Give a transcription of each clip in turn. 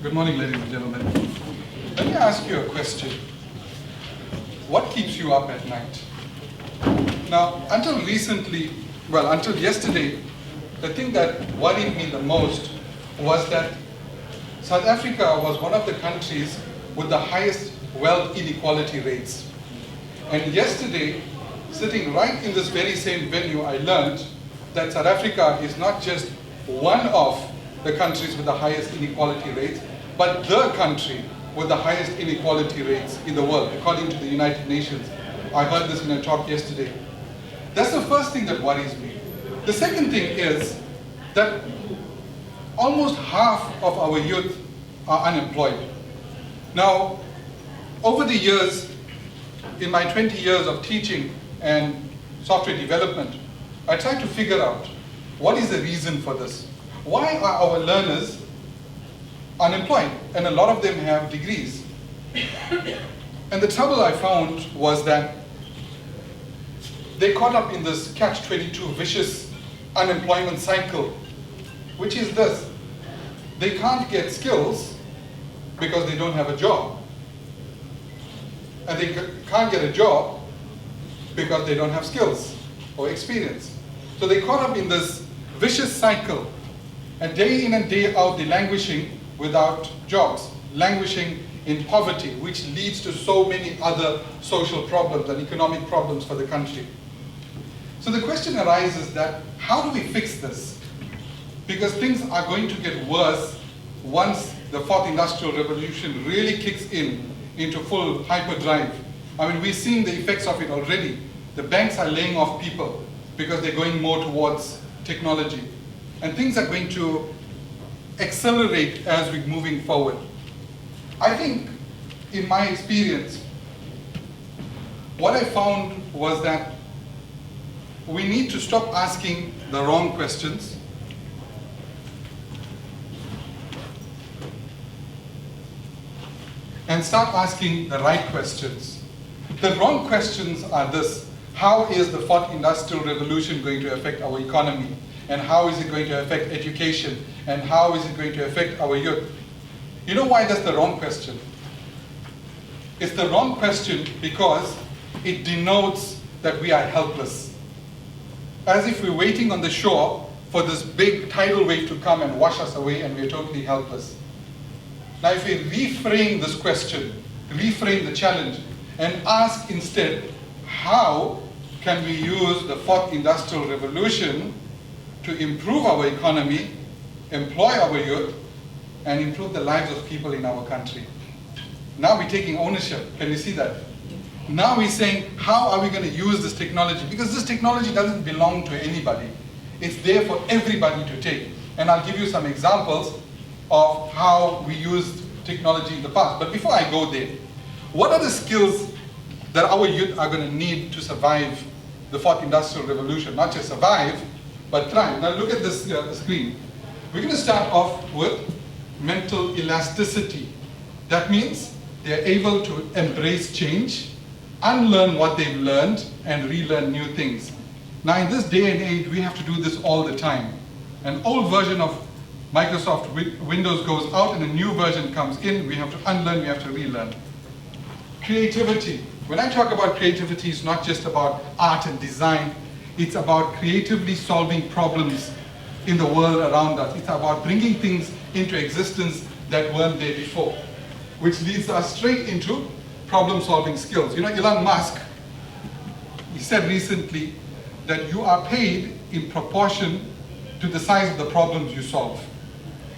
Good morning, ladies and gentlemen. Let me ask you a question. What keeps you up at night? Now, until recently, well, until yesterday, the thing that worried me the most was that South Africa was one of the countries with the highest wealth inequality rates. And yesterday, sitting right in this very same venue, I learned that South Africa is not just one of the countries with the highest inequality rates, but the country with the highest inequality rates in the world, according to the United Nations. I heard this in a talk yesterday. That's the first thing that worries me. The second thing is that almost half of our youth are unemployed. Now, over the years, in my 20 years of teaching and software development, I tried to figure out what is the reason for this. Why are our learners unemployed? And a lot of them have degrees. And the trouble I found was that they caught up in this catch-22 vicious unemployment cycle, which is this. They can't get skills because they don't have a job. And they can't get a job because they don't have skills or experience. So they caught up in this vicious cycle. And day in and day out, they're languishing without jobs, languishing in poverty, which leads to so many other social problems and economic problems for the country. So the question arises that, how do we fix this? Because things are going to get worse once the fourth industrial revolution really kicks into full hyperdrive. I mean, we're seeing the effects of it already. The banks are laying off people because they're going more towards technology. And things are going to accelerate as we're moving forward. I think, in my experience, what I found was that we need to stop asking the wrong questions and start asking the right questions. The wrong questions are this: how is the fourth industrial revolution going to affect our economy? And how is it going to affect education? And how is it going to affect our youth? You know why that's the wrong question? It's the wrong question because it denotes that we are helpless. As if we're waiting on the shore for this big tidal wave to come and wash us away, and we're totally helpless. Now, if we reframe this question, reframe the challenge, and ask instead, how can we use the fourth industrial revolution to improve our economy, employ our youth, and improve the lives of people in our country? Now we're taking ownership. Can you see that? Now we're saying, how are we going to use this technology? Because this technology doesn't belong to anybody. It's there for everybody to take. And I'll give you some examples of how we used technology in the past. But before I go there, what are the skills that our youth are going to need to survive the fourth industrial revolution? Not just survive, but thrive. Now look at this screen. We're going to start off with mental elasticity. That means they're able to embrace change, unlearn what they've learned, and relearn new things. Now in this day and age, we have to do this all the time. An old version of Microsoft Windows goes out and a new version comes in. We have to unlearn, we have to relearn. Creativity. When I talk about creativity, it's not just about art and design. It's about creatively solving problems in the world around us. It's about bringing things into existence that weren't there before, which leads us straight into problem-solving skills. You know, Elon Musk, he said recently that you are paid in proportion to the size of the problems you solve.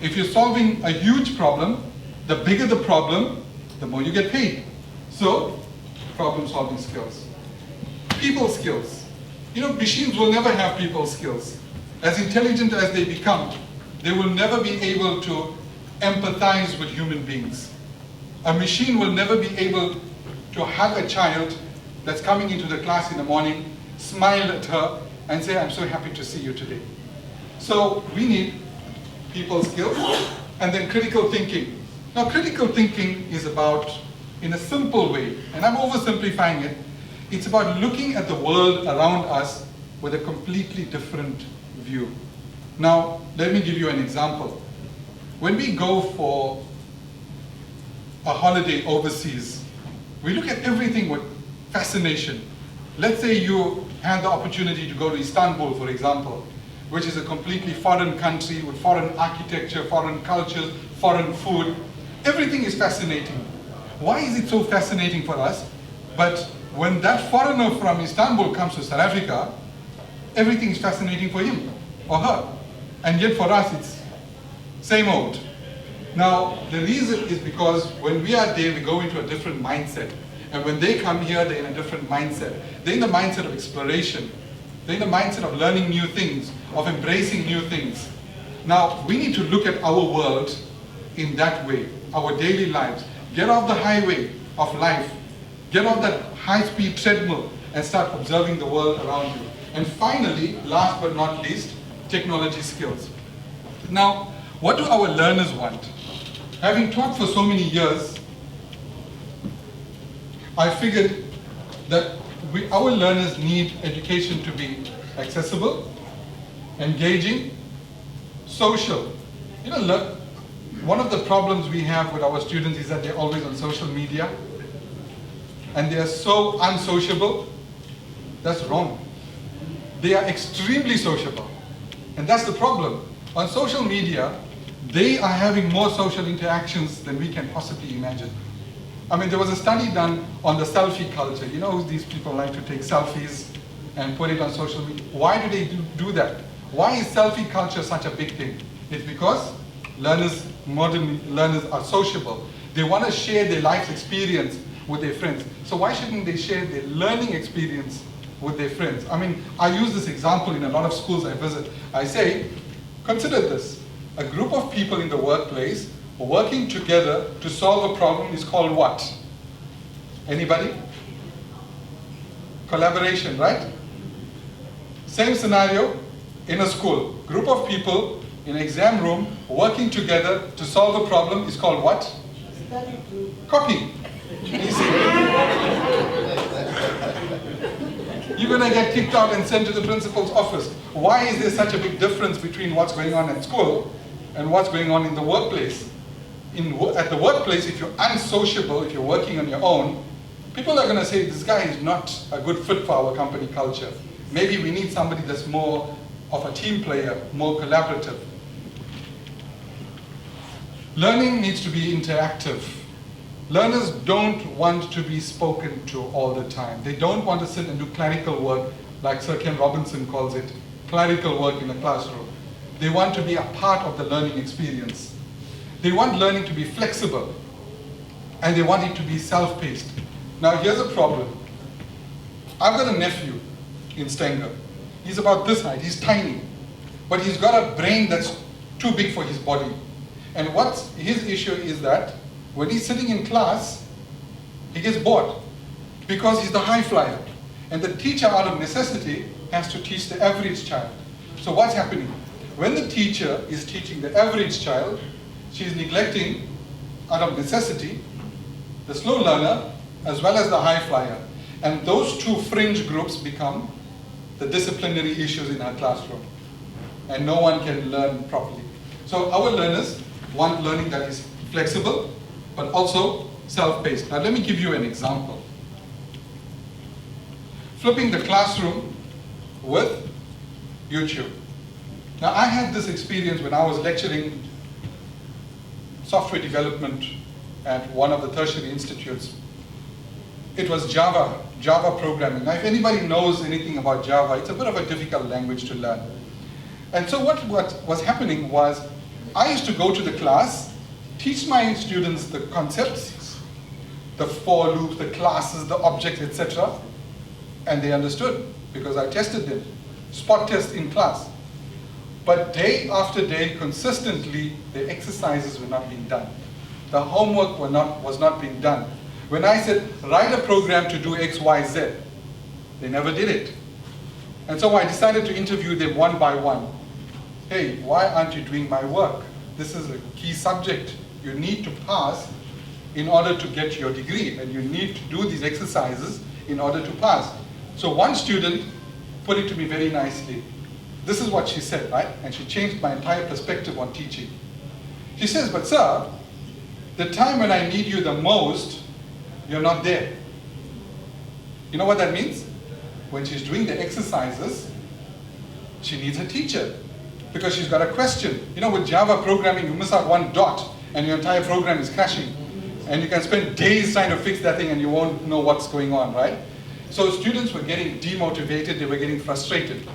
If you're solving a huge problem, the bigger the problem, the more you get paid. So, problem-solving skills. People skills. You know, machines will never have people skills. As intelligent as they become, they will never be able to empathize with human beings. A machine will never be able to hug a child that's coming into the class in the morning, smile at her, and say, "I'm so happy to see you today." So we need people skills, and then critical thinking. Now critical thinking is about, in a simple way, and I'm oversimplifying it, it's about looking at the world around us with a completely different view. Now, let me give you an example. When we go for a holiday overseas, we look at everything with fascination. Let's say you had the opportunity to go to Istanbul, for example, which is a completely foreign country with foreign architecture, foreign cultures, foreign food. Everything is fascinating. Why is it so fascinating for us? But when that foreigner from Istanbul comes to South Africa, everything is fascinating for him or her. And yet for us, it's same old. Now, the reason is because when we are there, we go into a different mindset. And when they come here, they're in a different mindset. They're in the mindset of exploration. They're in the mindset of learning new things, of embracing new things. Now, we need to look at our world in that way, our daily lives. Get off the highway of life. Get off that high-speed treadmill and start observing the world around you. And finally, last but not least, technology skills. Now, what do our learners want? Having taught for so many years, I figured that our learners need education to be accessible, engaging, social. You know, one of the problems we have with our students is that they're always on social media and they are so unsociable. That's wrong. They are extremely sociable, and that's the problem. On social media, they are having more social interactions than we can possibly imagine. I mean, there was a study done on the selfie culture. You know, these people like to take selfies and put it on social media. Why do they do that? Why is selfie culture such a big thing? It's because modern learners are sociable. They want to share their life's experience with their friends. So why shouldn't they share their learning experience with their friends? I mean, I use this example in a lot of schools I visit. I say, consider this. A group of people in the workplace working together to solve a problem is called what? Anybody? Collaboration, right? Same scenario in a school. Group of people in an exam room working together to solve a problem is called what? Study group. Copy. You're going to get kicked out and sent to the principal's office. Why is there such a big difference between what's going on at school and what's going on in the workplace? At the workplace, if you're unsociable, if you're working on your own, people are going to say, this guy is not a good fit for our company culture. Maybe we need somebody that's more of a team player, more collaborative. Learning needs to be interactive. Learners don't want to be spoken to all the time. They don't want to sit and do clerical work, like Sir Ken Robinson calls it, clerical work in the classroom. They want to be a part of the learning experience. They want learning to be flexible, and they want it to be self-paced. Now here's a problem. I've got a nephew in Stenger. He's about this height, he's tiny, but he's got a brain that's too big for his body. And what's his issue is that when he's sitting in class, he gets bored because he's the high flyer. And the teacher, out of necessity, has to teach the average child. So what's happening? When the teacher is teaching the average child, she's neglecting, out of necessity, the slow learner as well as the high flyer. And those two fringe groups become the disciplinary issues in our classroom. And no one can learn properly. So our learners want learning that is flexible, but also self-paced. Now let me give you an example. Flipping the classroom with YouTube. Now I had this experience when I was lecturing software development at one of the tertiary institutes. It was Java programming. Now if anybody knows anything about Java, it's a bit of a difficult language to learn. And so what was happening was, I used to go to the class, teach my students the concepts, the for loops, the classes, the objects, etc. And they understood because I tested them, spot test in class. But day after day, consistently, the exercises were not being done. The homework was not being done. When I said, write a program to do X, Y, Z, they never did it. And so I decided to interview them one by one. Hey, why aren't you doing my work? This is a key subject. You need to pass in order to get your degree, and you need to do these exercises in order to pass. So one student put it to me very nicely. This is what she said, right? And she changed my entire perspective on teaching. She says, but sir, the time when I need you the most, you're not there. You know what that means? When she's doing the exercises, she needs a teacher because she's got a question. You know, with Java programming, you miss out one dot and your entire program is crashing. And you can spend days trying to fix that thing and you won't know what's going on, right? So students were getting demotivated, they were getting frustrated.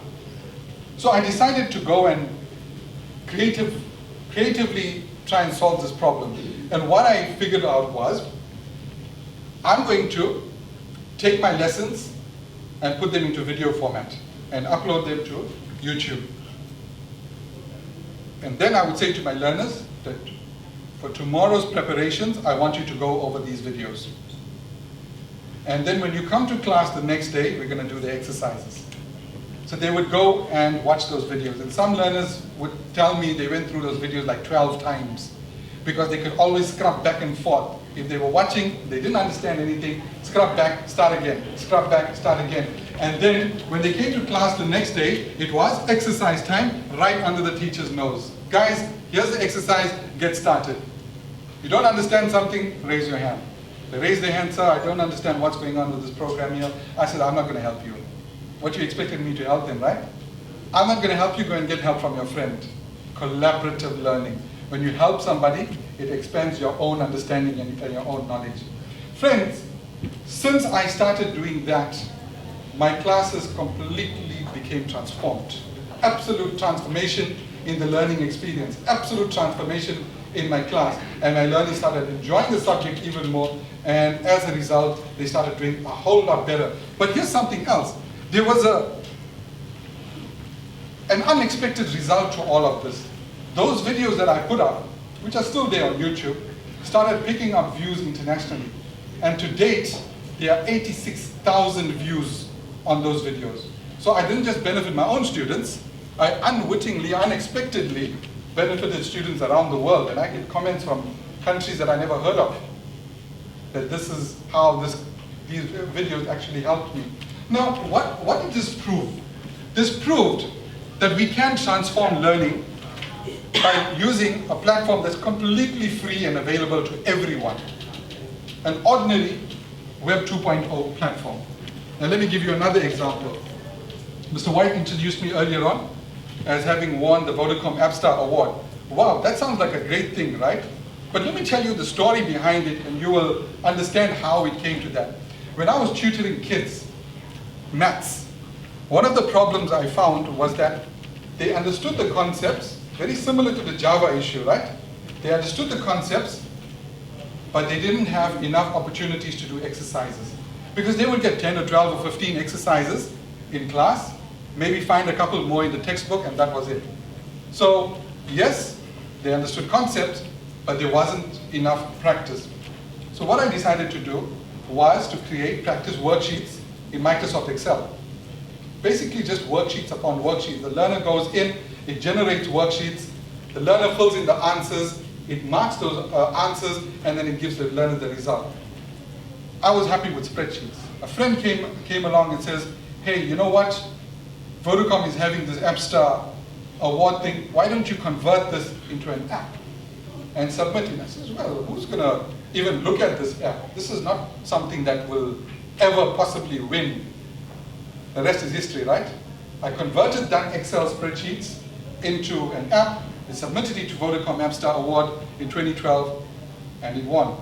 So I decided to go and creatively try and solve this problem. And what I figured out was, I'm going to take my lessons and put them into video format and upload them to YouTube. And then I would say to my learners that for tomorrow's preparations, I want you to go over these videos. And then when you come to class the next day, we're going to do the exercises. So they would go and watch those videos. And some learners would tell me they went through those videos like 12 times because they could always scrub back and forth. If they were watching, they didn't understand anything, scrub back, start again, scrub back, start again. And then when they came to class the next day, it was exercise time right under the teacher's nose. Guys, here's the exercise, get started. You don't understand something, raise your hand. They raised their hand, sir, I don't understand what's going on with this program here. I said, I'm not going to help you. What you expected me to help them, right? I'm not going to help you, go and get help from your friend. Collaborative learning. When you help somebody, it expands your own understanding and your own knowledge. Friends, since I started doing that, my classes completely became transformed. Absolute transformation in the learning experience. Absolute transformation in my class. And my learners started enjoying the subject even more. And as a result, they started doing a whole lot better. But here's something else. There was an unexpected result to all of this. Those videos that I put up, which are still there on YouTube, started picking up views internationally. And to date, there are 86,000 views on those videos. So I didn't just benefit my own students, I unwittingly, unexpectedly benefited students around the world. And I get comments from countries that I never heard of, that this is how these videos actually helped me. Now, what did this prove? This proved that we can transform learning by using a platform that's completely free and available to everyone. An ordinary Web 2.0 platform. Now let me give you another example. Mr. White introduced me earlier on as having won the Vodacom App Star Award. Wow, that sounds like a great thing, right? But let me tell you the story behind it and you will understand how it came to that. When I was tutoring kids, maths, one of the problems I found was that they understood the concepts, very similar to the Java issue, right? They understood the concepts, but they didn't have enough opportunities to do exercises. Because they would get 10 or 12 or 15 exercises in class, maybe find a couple more in the textbook, and that was it. So, yes, they understood concepts, but there wasn't enough practice. So what I decided to do was to create practice worksheets in Microsoft Excel. Basically just worksheets upon worksheets. The learner goes in, it generates worksheets, the learner fills in the answers, it marks those answers, and then it gives the learner the result. I was happy with spreadsheets. A friend came along and says, hey, you know what? Vodacom is having this App Star Award thing. Why don't you convert this into an app and submit it? I says, well, who's going to even look at this app? This is not something that will ever possibly win. The rest is history, right? I converted that Excel spreadsheets into an app, and submitted it to Vodacom App Star Award in 2012, and it won.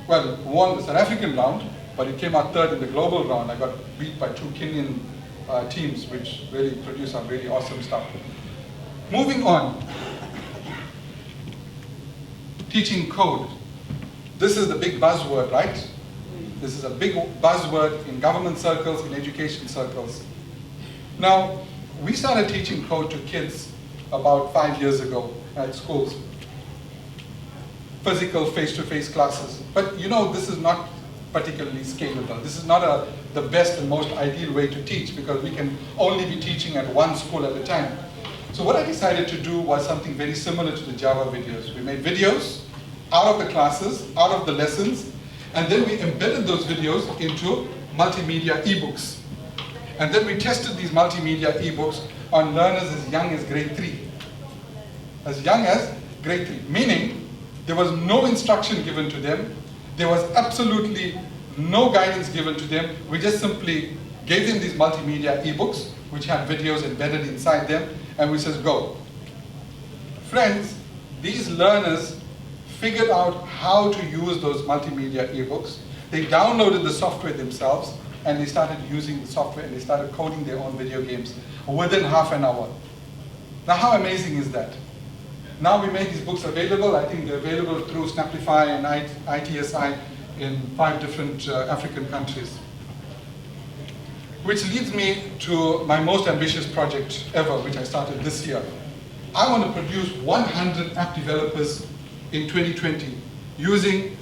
Well, it won the South African round, but it came out third in the global round. I got beat by two Kenyan teams, which really produced some really awesome stuff. Moving on. Teaching code. This is the big buzzword, right? This is a big buzzword in government circles, in education circles. Now, we started teaching code to kids about 5 years ago at schools. Physical face-to-face classes. But you know, this is not particularly scalable. This is not the best and most ideal way to teach because we can only be teaching at one school at a time. So what I decided to do was something very similar to the Java videos. We made videos out of the classes, out of the lessons, and then we embedded those videos into multimedia ebooks. And then we tested these multimedia ebooks on learners as young as grade 3. As young as grade 3, meaning There was no instruction given to them. There was absolutely no guidance given to them. We just simply gave them these multimedia ebooks, which had videos embedded inside them, and we said, go. Friends, these learners figured out how to use those multimedia ebooks. They downloaded the software themselves, and they started using the software, and they started coding their own video games within half an hour. Now, how amazing is that? Now we make these books available. I think they're available through Snapify and ITSI in 5 different African countries. Which leads me to my most ambitious project ever, which I started this year. I want to produce 100 app developers in 2020 using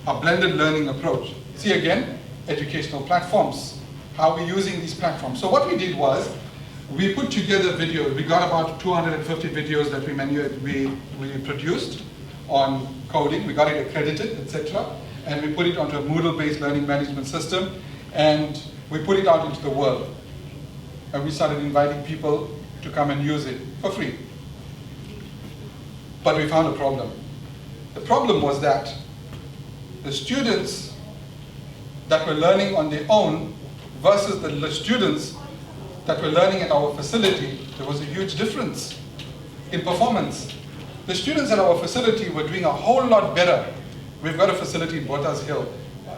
a blended learning approach. See again, educational platforms. How are we using these platforms? So what we did was, we put together videos. We got about 250 videos that we produced on coding. We got it accredited, etc. And we put it onto a Moodle-based learning management system. And we put it out into the world. And we started inviting people to come and use it for free. But we found a problem. The problem was that the students that were learning on their own versus the students that were learning at our facility, there was a huge difference in performance. The students at our facility were doing a whole lot better. We've got a facility in Bottas Hill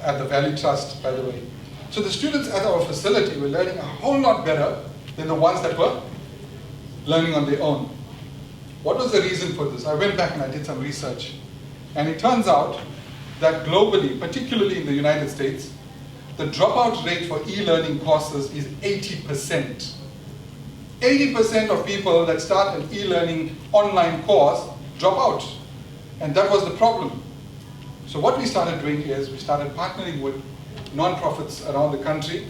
at the Valley Trust, by the way. So the students at our facility were learning a whole lot better than the ones that were learning on their own. What was the reason for this? I went back and I did some research. And it turns out that globally, particularly in the United States, the dropout rate for e-learning courses is 80%. 80% of people that start an e-learning online course drop out. And that was the problem. So what we started doing is we started partnering with non-profits around the country.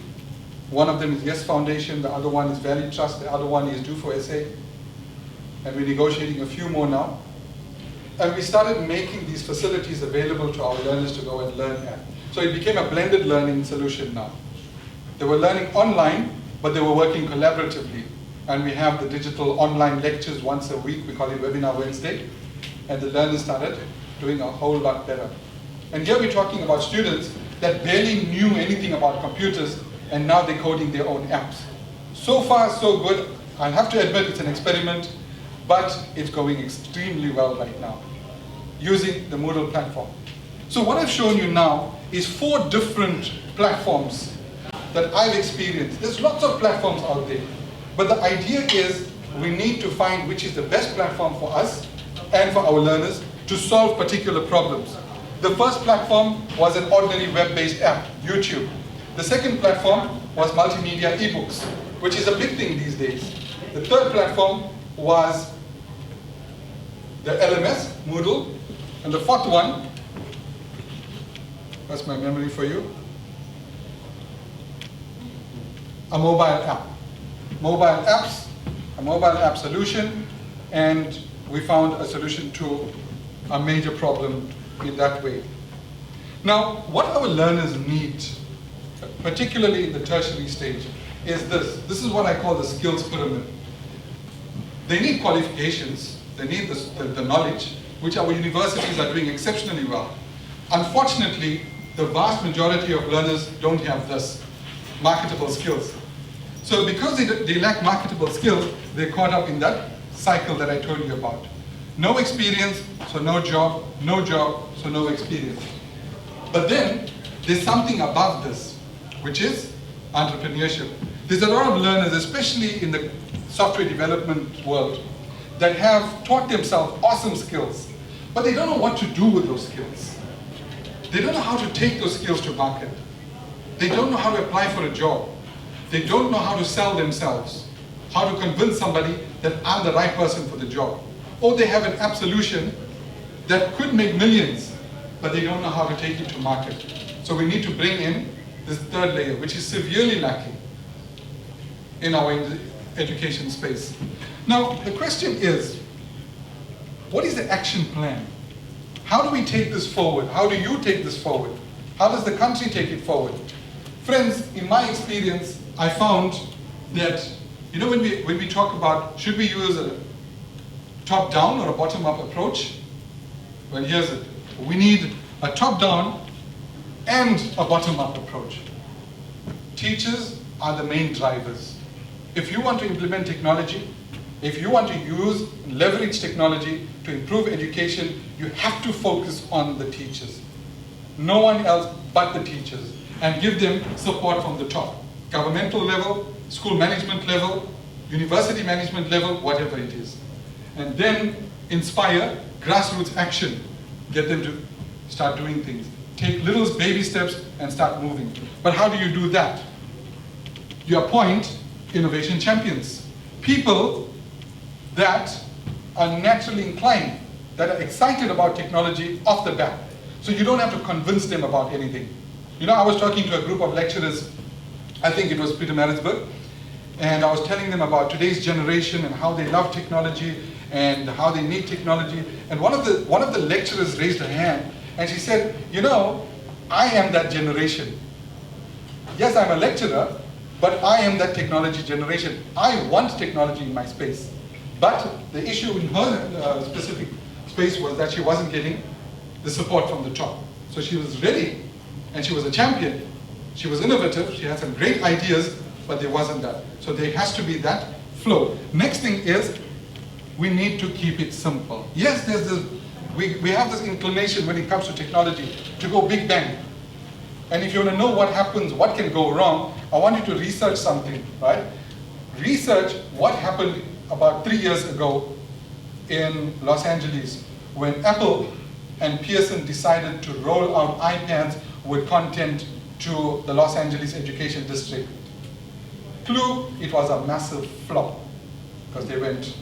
One of them is Yes Foundation, the other one is Valley Trust, the other one is Do for SA. And we're negotiating a few more now. And we started making these facilities available to our learners to go and learn at. So it became a blended learning solution now. They were learning online, but they were working collaboratively. And we have the digital online lectures once a week. We call it Webinar Wednesday. And the learners started doing a whole lot better. And here we're talking about students that barely knew anything about computers, and now they're coding their own apps. So far, so good. I have to admit it's an experiment, but it's going extremely well right now, using the Moodle platform. So what I've shown you now is 4 different platforms that I've experienced. There's lots of platforms out there, but the idea is we need to find which is the best platform for us and for our learners to solve particular problems. The first platform was an ordinary web-based app, YouTube. The second platform was multimedia ebooks, which is a big thing these days. The third platform was the LMS, Moodle. And the fourth one, that's my memory for you, a mobile app. Mobile apps, a mobile app solution, and we found a solution to a major problem in that way. Now, what our learners need, particularly in the tertiary stage, is this. This is what I call the skills pyramid. They need qualifications, they need the knowledge, which our universities are doing exceptionally well. Unfortunately, the vast majority of learners don't have this, marketable skills. So because they lack marketable skills, they're caught up in that cycle that I told you about. No experience, so no job, so no experience. But then, there's something above this, which is entrepreneurship. There's a lot of learners, especially in the software development world, that have taught themselves awesome skills, but they don't know what to do with those skills. They don't know how to take those skills to market. They don't know how to apply for a job. They don't know how to sell themselves, how to convince somebody that I'm the right person for the job. Or they have an app solution that could make millions, but they don't know how to take it to market. So we need to bring in this third layer, which is severely lacking in our education space. Now, the question is, what is the action plan? How do we take this forward? How do you take this forward? How does the country take it forward? Friends, in my experience, I found that, you know, when we talk about should we use a top-down or a bottom-up approach, Well, here's it. We need a top-down and a bottom-up approach. Teachers are the main drivers. If you want to implement technology, if you want to use and leverage technology to improve education, you have to focus on the teachers. No one else but the teachers, and give them support from the top. Governmental level, school management level, university management level, whatever it is. And then inspire grassroots action. Get them to start doing things. Take little baby steps and start moving. But how do you do that? You appoint innovation champions. People that are naturally inclined, that are excited about technology off the bat. So you don't have to convince them about anything. You know, I was talking to a group of lecturers, I think it was Pietermaritzburg, and I was telling them about today's generation and how they love technology and how they need technology. And one of the lecturers raised her hand and she said, you know, I am that generation. Yes, I'm a lecturer, but I am that technology generation. I want technology in my space. But the issue in her specific space was that she wasn't getting the support from the top. So she was ready, and she was a champion. She was innovative, she had some great ideas, but there wasn't that. So there has to be that flow. Next thing is, we need to keep it simple. Yes, there's this, we have this inclination when it comes to technology to go big bang. And if you want to know what happens, what can go wrong, I want you to research something, right? Research what happened about 3 years ago in Los Angeles when Apple and Pearson decided to roll out iPads with content to the Los Angeles Education District. Clue, it was a massive flop because they went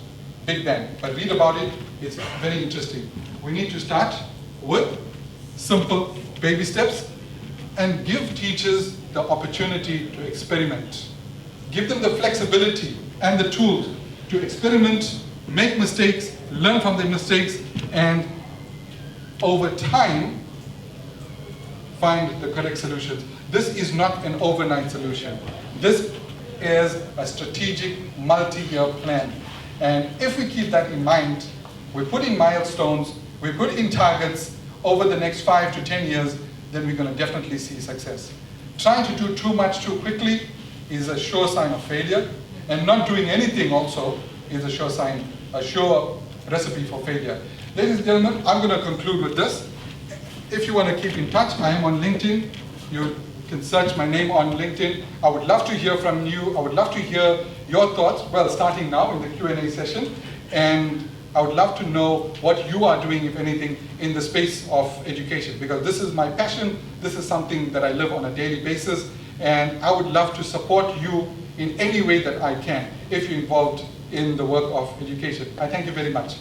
big bang. But read about it, it's very interesting. We need to start with simple baby steps and give teachers the opportunity to experiment. Give them the flexibility and the tools to experiment, make mistakes, learn from their mistakes, and over time, find the correct solutions. This is not an overnight solution. This is a strategic multi-year plan. And if we keep that in mind, we put in milestones, we put in targets over the next 5 to 10 years, then we're going to definitely see success. Trying to do too much too quickly is a sure sign of failure, and not doing anything also is a sure sign, a sure recipe for failure. Ladies and gentlemen, I'm going to conclude with this. If you want to keep in touch, I am on LinkedIn. You can search my name on LinkedIn. I would love to hear from you. I would love to hear your thoughts, well, starting now in the Q&A session. And I would love to know what you are doing, if anything, in the space of education, because this is my passion. This is something that I live on a daily basis. And I would love to support you in any way that I can if you're involved in the work of education. I thank you very much.